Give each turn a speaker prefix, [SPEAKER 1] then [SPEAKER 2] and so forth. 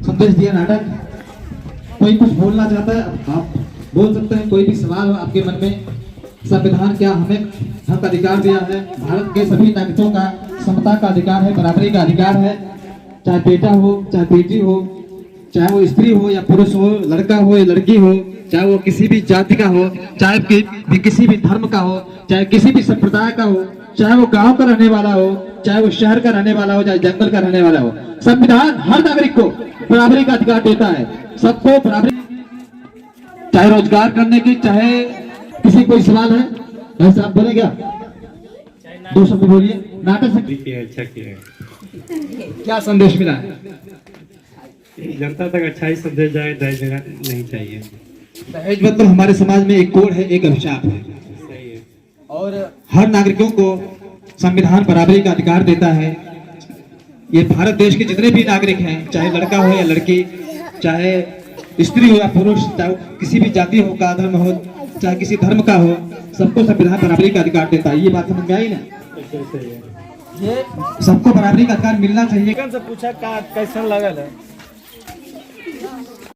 [SPEAKER 1] संदेश दिया नाटक। कोई कुछ बोलना चाहता है आप बोल सकते हैं, कोई भी सवाल हो आपके मन में। संविधान क्या हमें हक अधिकार दिया है, भारत के सभी नागरिकों का समता का अधिकार है, बराबरी का अधिकार है। चाहे बेटा हो चाहे बेटी हो, चाहे वो स्त्री हो या पुरुष हो, लड़का हो या लड़की हो, चाहे वो किसी भी जाति का हो, चाहे किसी भी धर्म का हो, चाहे किसी भी संप्रदाय का हो, चाहे वो गांव का रहने वाला हो, चाहे वो शहर का रहने वाला हो, चाहे जंगल का रहने वाला हो। संविधान हर नागरिक को बराबरी का अधिकार देता है, सबको बराबरी। चाहे रोजगार करने की, चाहे किसी कोई सवाल है ऐसा आप बोले क्या? दो शब्द बोलिए। नाटक से
[SPEAKER 2] अच्छा किया है।
[SPEAKER 1] क्या संदेश मिला है?
[SPEAKER 2] जनता तक अच्छा ही संदेश जाए, दहेज देना नहीं चाहिए।
[SPEAKER 1] दहेज मतलब हमारे समाज में एक कोड है, एक अभिशाप है।
[SPEAKER 2] सही है।
[SPEAKER 1] और हर नागरिकों को संविधान बराबरी का अधिकार देता है। ये भारत देश के जितने भी नागरिक हैं, चाहे लड़का हो या लड़की, चाहे स्त्री हो या पुरुष, चाहे किसी भी जाति हो का धर्म हो, चाहे किसी धर्म का हो, सबको संविधान बराबरी का अधिकार देता है। ये बात समझ में आई ना?
[SPEAKER 2] सही है।
[SPEAKER 1] ये सबको बराबरी का अधिकार मिलना चाहिए।
[SPEAKER 3] से पूछा कैसा लगल है?